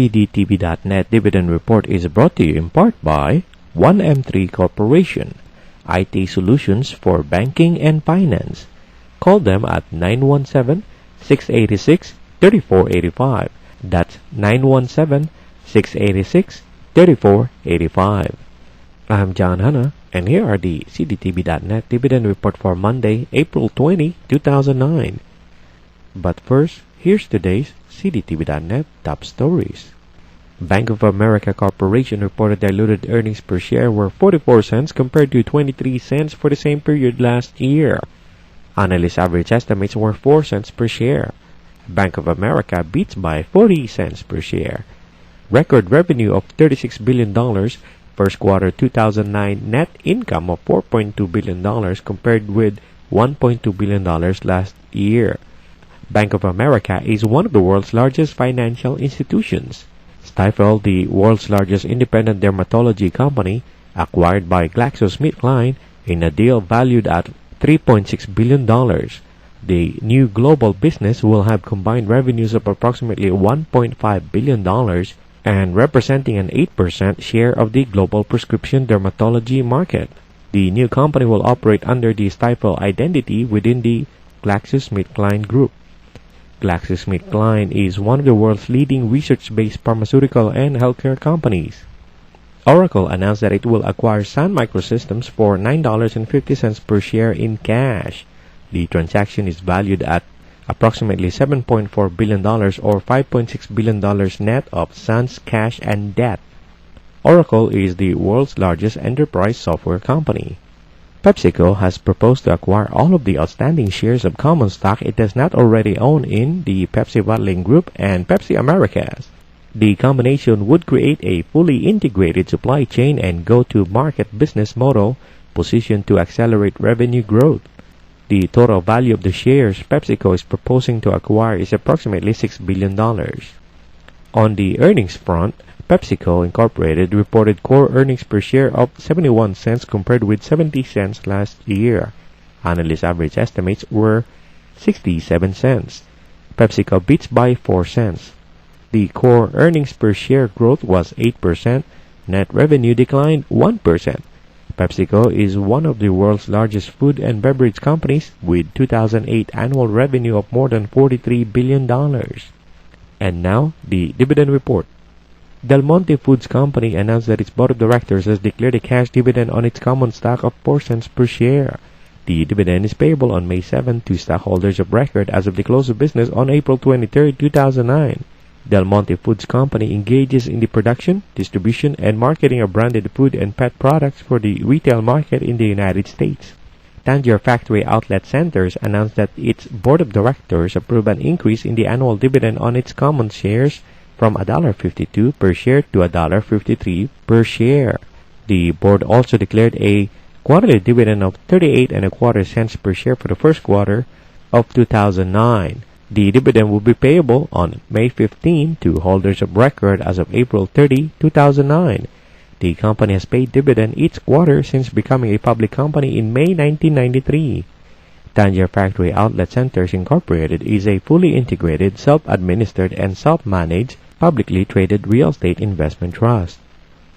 CDTV.net Dividend Report is brought to you in part by 1M3 Corporation, IT Solutions for Banking and Finance. Call them at 917-686-3485. That's 917-686-3485. I'm John Hanna, and here are the CDTV.net Dividend Report for Monday, April 20, 2009. But first, here's today's CDTV.net top stories. Bank of America Corporation reported diluted earnings per share were 44 cents compared to 23 cents for the same period last year. Analyst average estimates were 4 cents per share. Bank of America beats by 40 cents per share. Record revenue of $36 billion. First quarter 2009 net income of $4.2 billion compared with $1.2 billion last year. Bank of America is one of the world's largest financial institutions. Stiefel, the world's largest independent dermatology company, acquired by GlaxoSmithKline in a deal valued at $3.6 billion. The new global business will have combined revenues of approximately $1.5 billion and representing an 8% share of the global prescription dermatology market. The new company will operate under the Stiefel identity within the GlaxoSmithKline Group. GlaxoSmithKline is one of the world's leading research-based pharmaceutical and healthcare companies. Oracle announced that it will acquire Sun Microsystems for $9.50 per share in cash. The transaction is valued at approximately $7.4 billion or $5.6 billion net of Sun's cash and debt. Oracle is the world's largest enterprise software company. PepsiCo has proposed to acquire all of the outstanding shares of common stock it does not already own in the Pepsi Bottling Group and PepsiAmericas. The combination would create a fully integrated supply chain and go-to-market business model positioned to accelerate revenue growth. The total value of the shares PepsiCo is proposing to acquire is approximately $6 billion. On the earnings front, PepsiCo Incorporated reported core earnings per share of 71 cents compared with 70 cents last year. Analyst average estimates were 67 cents. PepsiCo beats by 4 cents. The core earnings per share growth was 8%. Net revenue declined 1%. PepsiCo is one of the world's largest food and beverage companies with 2008 annual revenue of more than $43 billion. And now, the dividend report. Del Monte Foods Company announced that its board of directors has declared a cash dividend on its common stock of 4 cents per share. The dividend is payable on May 7 to stockholders of record as of the close of business on April 23, 2009. Del Monte Foods Company engages in the production, distribution, and marketing of branded food and pet products for the retail market in the United States. Tanger Factory Outlet Centers announced that its board of directors approved an increase in the annual dividend on its common shares from $1.52 per share to $1.53 per share. The board also declared a quarterly dividend of 38.25 cents per share for the first quarter of 2009. The dividend will be payable on May 15 to holders of record as of April 30, 2009. The company has paid dividend each quarter since becoming a public company in May 1993. Tanger Factory Outlet Centers Incorporated is a fully integrated, self-administered, and self-managed, publicly traded real estate investment trust.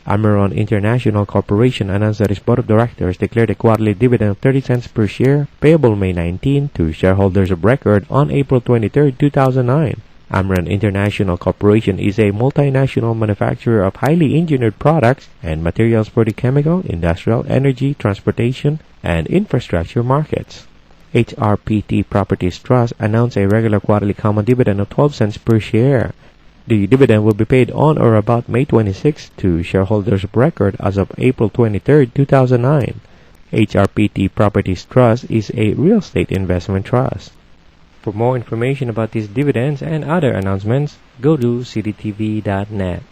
Ameron International Corporation announced that its board of directors declared a quarterly dividend of 30 cents per share, payable May 19 to shareholders of record on April 23, 2009. Ameron International Corporation is a multinational manufacturer of highly engineered products and materials for the chemical, industrial, energy, transportation, and infrastructure markets. HRPT Properties Trust announced a regular quarterly common dividend of 12 cents per share. The dividend will be paid on or about May 26 to shareholders of record as of April 23, 2009. HRPT Properties Trust is a real estate investment trust. For more information about these dividends and other announcements, go to cdtv.net.